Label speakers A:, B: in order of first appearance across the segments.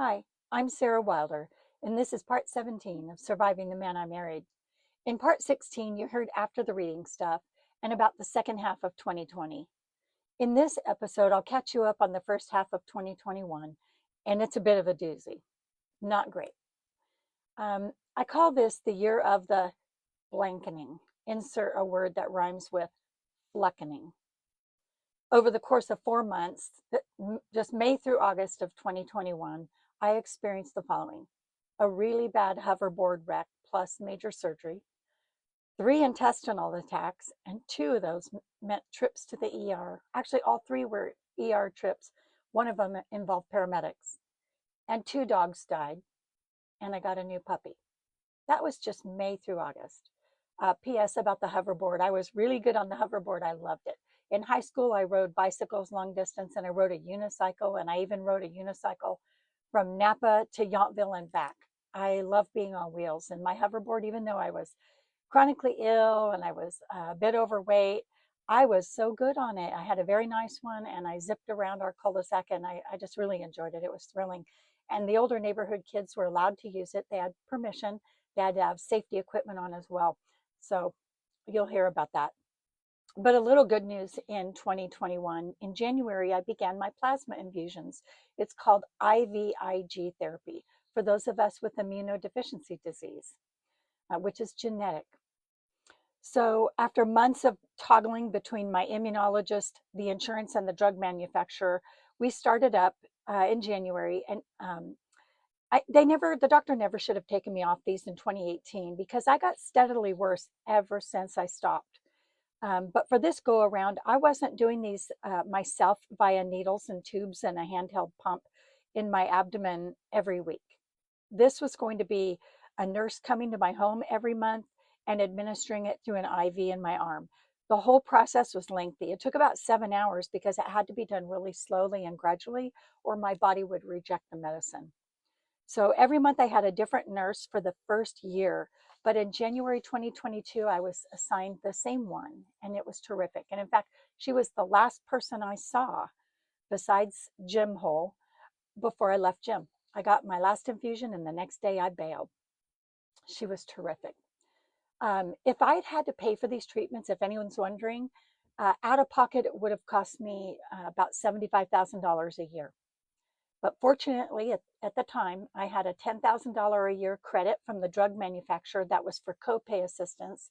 A: Hi, I'm Sarah Wilder, and this is part 17 of Surviving the Man I Married. In part 16, you heard after the reading stuff and about the second half of 2020. In this episode, I'll catch you up on the first half of 2021, and it's a bit of a doozy. Not great. I call this the year of the blankening. Insert a word that rhymes with fleckening. Over the course of 4 months, just May through August of 2021, I experienced the following: a really bad hoverboard wreck plus major surgery, 3 intestinal attacks, and 2 of those meant trips to the ER. Actually, all 3 were ER trips. One of them involved paramedics. And 2 dogs died, and I got a new puppy. That was just May through August. P.S. about the hoverboard. I was really good on the hoverboard. I loved it. In high school, I rode bicycles long distance, and I rode a unicycle, and I even rode a unicycle from Napa to Yountville and back. I love being on wheels, and my hoverboard, even though I was chronically ill and I was a bit overweight, I was so good on it. I had a very nice one, and I zipped around our cul-de-sac, and I just really enjoyed it. It was thrilling. And the older neighborhood kids were allowed to use it. They had permission. They had to have safety equipment on as well. So you'll hear about that. But a little good news in 2021. In January, I began my plasma infusions. It's called IVIG therapy for those of us with immunodeficiency disease, which is genetic. So after months of toggling between my immunologist, the insurance, and the drug manufacturer, we started up in January, and the doctor never should have taken me off these in 2018 because I got steadily worse ever since I stopped. But for this go around, I wasn't doing these myself via needles and tubes and a handheld pump in my abdomen every week. This was going to be a nurse coming to my home every month and administering it through an IV in my arm. The whole process was lengthy. It took about 7 hours because it had to be done really slowly and gradually, or my body would reject the medicine. So every month I had a different nurse for the first year. But in January 2022, I was assigned the same one, and it was terrific. And in fact, she was the last person I saw besides Jim Hole before I left Jim. I got my last infusion, and the next day I bailed. She was terrific. If I'd had to pay for these treatments, if anyone's wondering, out of pocket, it would have cost me about $75,000 a year. But fortunately, at the time, I had a $10,000 a year credit from the drug manufacturer that was for copay assistance,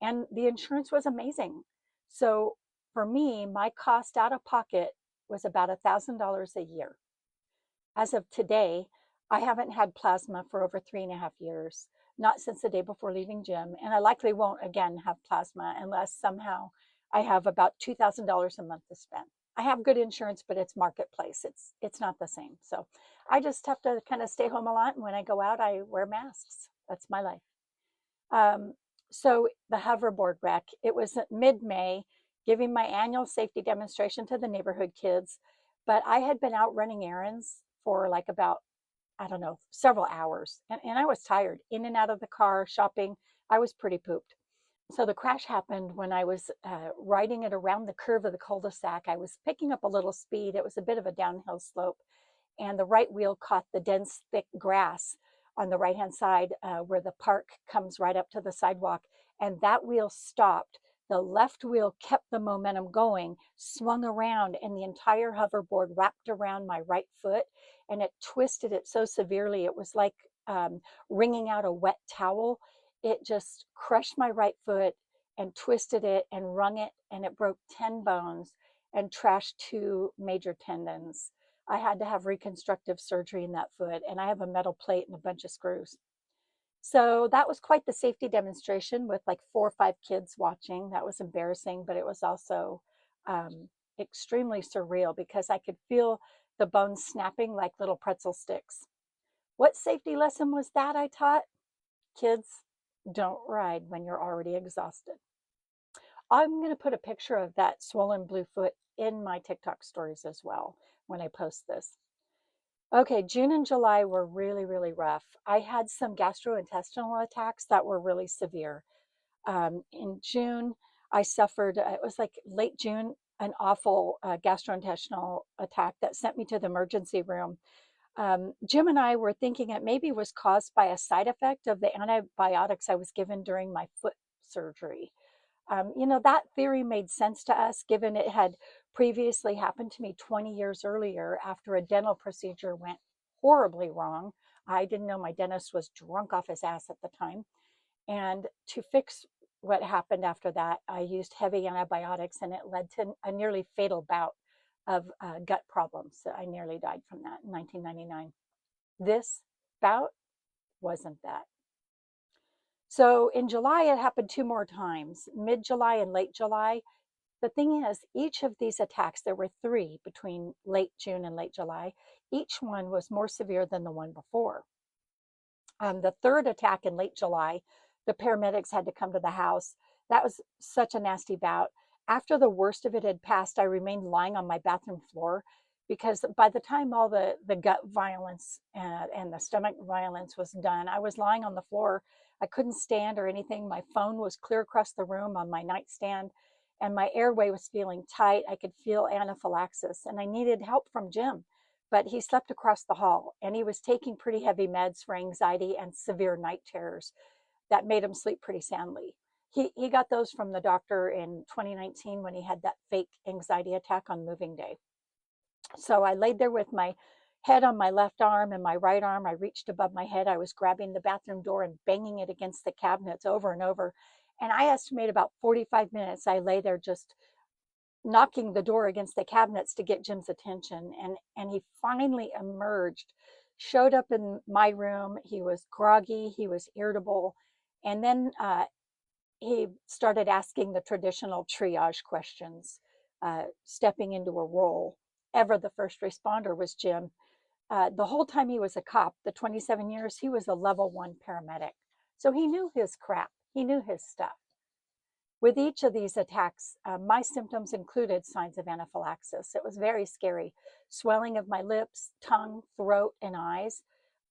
A: and the insurance was amazing. So for me, my cost out of pocket was about $1,000 a year. As of today, I haven't had plasma for over 3.5 years, not since the day before leaving Jim, and I likely won't again have plasma unless somehow I have about $2,000 a month to spend. I have good insurance, but it's marketplace. It's not the same. So I just have to kind of stay home a lot, and when I go out, I wear masks. That's my life. So the hoverboard wreck, it was mid-May, giving my annual safety demonstration to the neighborhood kids, but I had been out running errands for like about, I don't know, several hours, and I was tired, in and out of the car, shopping. I was pretty pooped. So the crash happened when I was riding it around the curve of the cul-de-sac. I was picking up a little speed. It was a bit of a downhill slope, and the right wheel caught the dense, thick grass on the right-hand side where the park comes right up to the sidewalk, and that wheel stopped. The left wheel kept the momentum going, swung around, and the entire hoverboard wrapped around my right foot, and it twisted it so severely. It was like wringing out a wet towel. It just crushed my right foot and twisted it and wrung it, and it broke 10 bones and trashed 2 major tendons. I had to have reconstructive surgery in that foot, and I have a metal plate and a bunch of screws. So that was quite the safety demonstration with like 4 or 5 kids watching. That was embarrassing, but it was also extremely surreal because I could feel the bones snapping like little pretzel sticks. What safety lesson was that I taught? Kids, don't ride when you're already exhausted. I'm going to put a picture of that swollen blue foot in my TikTok stories as well when I post this. Okay, June and July were really, really rough. I had some gastrointestinal attacks that were really severe. In June, I suffered, it was like late June, an awful gastrointestinal attack that sent me to the emergency room. Jim and I were thinking it maybe was caused by a side effect of the antibiotics I was given during my foot surgery. That theory made sense to us given it had previously happened to me 20 years earlier after a dental procedure went horribly wrong. I didn't know my dentist was drunk off his ass at the time. And to fix what happened after that, I used heavy antibiotics, and it led to a nearly fatal bout of gut problems. So I nearly died from that in 1999. This bout wasn't that. So in July, it happened two more times, mid July and late July. The thing is, each of these attacks, there were three between late June and late July, each one was more severe than the one before. The third attack in late July, the paramedics had to come to the house. That was such a nasty bout. After the worst of it had passed, I remained lying on my bathroom floor because by the time all the gut violence and the stomach violence was done, I was lying on the floor. I couldn't stand or anything. My phone was clear across the room on my nightstand, and my airway was feeling tight. I could feel anaphylaxis, and I needed help from Jim, but he slept across the hall and he was taking pretty heavy meds for anxiety and severe night terrors that made him sleep pretty soundly. He got those from the doctor in 2019 when he had that fake anxiety attack on moving day. So I laid there with my head on my left arm and my right arm. I reached above my head. I was grabbing the bathroom door and banging it against the cabinets over and over. And I estimate about 45 minutes I lay there just knocking the door against the cabinets to get Jim's attention. And he finally emerged, showed up in my room. He was groggy, he was irritable. And then he started asking the traditional triage questions, stepping into a role. Ever the first responder was Jim. The whole time he was a cop, the 27 years, he was a level 1 paramedic. So he knew his crap, he knew his stuff. With each of these attacks, my symptoms included signs of anaphylaxis. It was very scary. Swelling of my lips, tongue, throat, and eyes.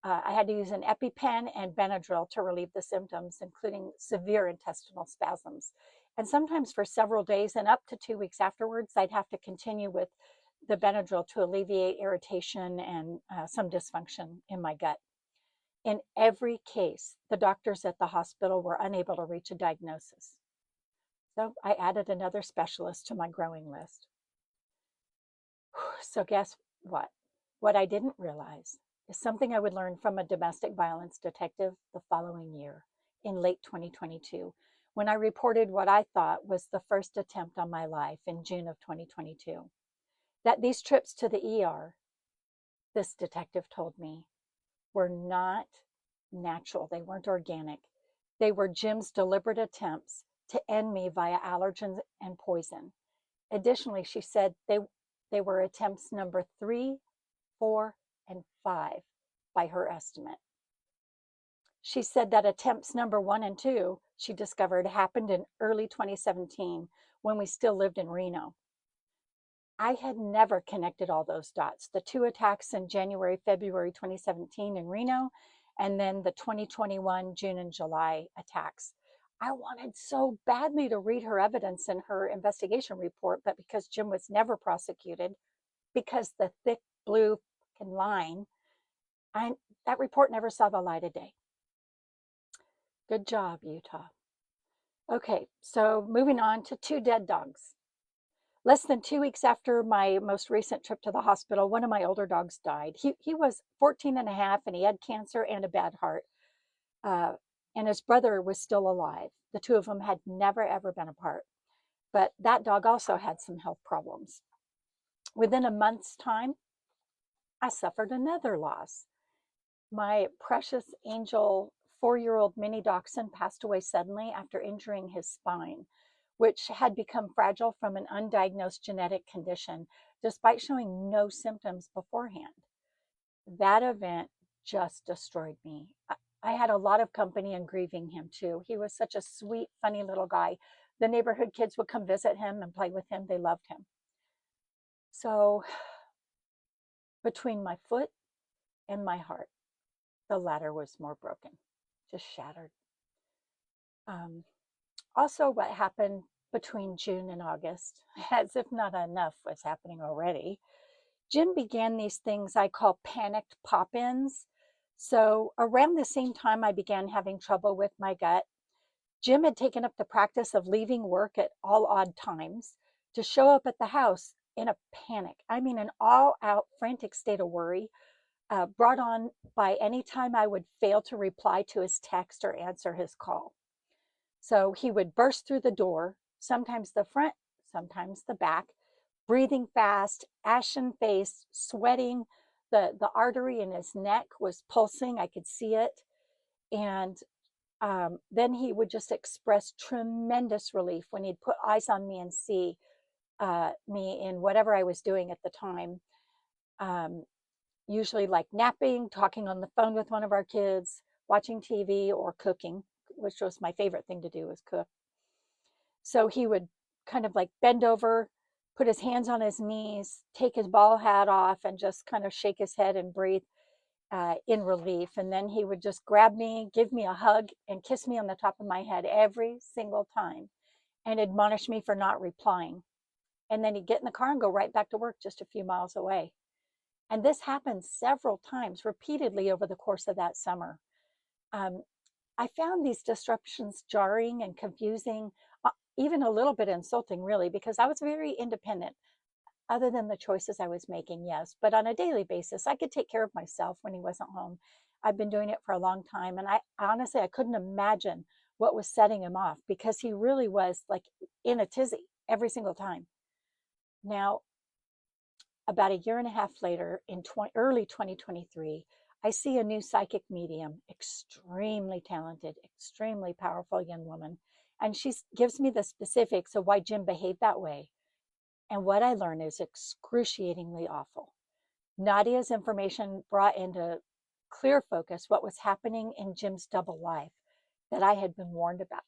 A: I had to use an EpiPen and Benadryl to relieve the symptoms, including severe intestinal spasms. And sometimes for several days and up to 2 weeks afterwards, I'd have to continue with the Benadryl to alleviate irritation and some dysfunction in my gut. In every case, the doctors at the hospital were unable to reach a diagnosis. So I added another specialist to my growing list. So guess what? What I didn't realize is something I would learn from a domestic violence detective the following year, in late 2022, when I reported what I thought was the first attempt on my life in June of 2022. That these trips to the ER, this detective told me, were not natural. They weren't organic. They were Jim's deliberate attempts to end me via allergens and poison. Additionally, she said they were attempts number 3, 4, and 5 by her estimate. She said that attempts number 1 and 2, she discovered, happened in early 2017 when we still lived in Reno. I had never connected all those dots. The 2 attacks in January, February 2017 in Reno, and then the 2021 June and July attacks. I wanted so badly to read her evidence in her investigation report, but because Jim was never prosecuted, because the thick blue line, that report never saw the light of day. Good job, Utah. Okay, so moving on to 2 dead dogs. Less than 2 weeks after my most recent trip to the hospital, one of my older dogs died. He was 14 and a half, and he had cancer and a bad heart. And his brother was still alive. The two of them had never, ever been apart. But that dog also had some health problems. Within a month's time, I suffered another loss. My precious angel 4-year-old mini dachshund passed away suddenly after injuring his spine, which had become fragile from an undiagnosed genetic condition, despite showing no symptoms beforehand. That event just destroyed me. I had a lot of company in grieving him too. He was such a sweet, funny little guy. The neighborhood kids would come visit him and play with him. They loved him. So between my foot and my heart, the latter was more broken, just shattered. Also, what happened between June and August, as if not enough was happening already, Jim began these things I call panicked pop-ins. So around the same time I began having trouble with my gut, Jim had taken up the practice of leaving work at all odd times to show up at the house in a panic. I mean, an all out frantic state of worry, brought on by any time I would fail to reply to his text or answer his call. So he would burst through the door, sometimes the front, sometimes the back, breathing fast, ashen face, sweating. The artery in his neck was pulsing. I could see it. And then he would just express tremendous relief when he'd put eyes on me and see me in whatever I was doing at the time. Usually like napping, talking on the phone with one of our kids, watching TV, or cooking, which was my favorite thing to do, was cook. So he would kind of like bend over, put his hands on his knees, take his ball hat off, and just kind of shake his head and breathe in relief. And then he would just grab me, give me a hug, and kiss me on the top of my head every single time, and admonish me for not replying. And then he'd get in the car and go right back to work just a few miles away. And this happened several times, repeatedly over the course of that summer. I found these disruptions jarring and confusing, even a little bit insulting, really, because I was very independent, other than the choices I was making, yes. But on a daily basis, I could take care of myself when he wasn't home. I've been doing it for a long time. And I honestly, I couldn't imagine what was setting him off, because he really was like in a tizzy every single time. Now, about a year and a half later, in early 2023, I see a new psychic medium, extremely talented, extremely powerful young woman. And she gives me the specifics of why Jim behaved that way. And what I learned is excruciatingly awful. Nadia's information brought into clear focus what was happening in Jim's double life that I had been warned about.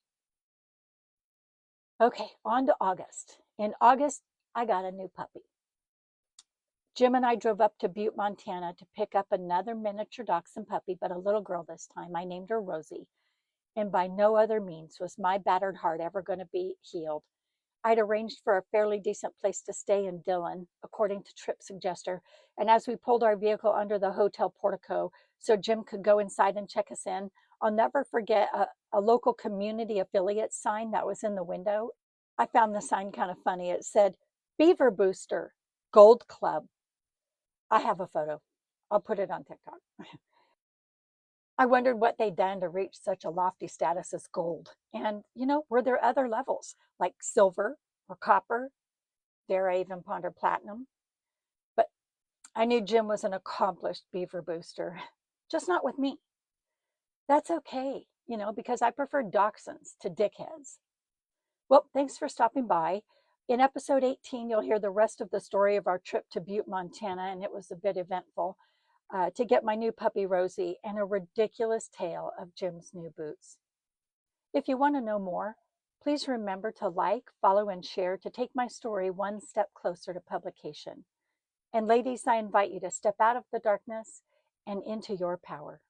A: Okay, on to August. In August, I got a new puppy. Jim and I drove up to Butte, Montana to pick up another miniature dachshund puppy, but a little girl this time. I named her Rosie. And by no other means was my battered heart ever going to be healed. I'd arranged for a fairly decent place to stay in Dillon, according to Trip Suggester. And as we pulled our vehicle under the hotel portico so Jim could go inside and check us in, I'll never forget a local community affiliate sign that was in the window. I found the sign kind of funny. It said, Beaver Booster, Gold Club. I have a photo. I'll put it on TikTok. I wondered what they'd done to reach such a lofty status as gold. And, were there other levels like silver or copper? Dare I even ponder platinum? But I knew Jim was an accomplished beaver booster, just not with me. That's okay, because I prefer dachshunds to dickheads. Well, thanks for stopping by. In episode 18, you'll hear the rest of the story of our trip to Butte, Montana, and it was a bit eventful, to get my new puppy, Rosie, and a ridiculous tale of Jim's new boots. If you want to know more, please remember to like, follow, and share to take my story one step closer to publication. And ladies, I invite you to step out of the darkness and into your power.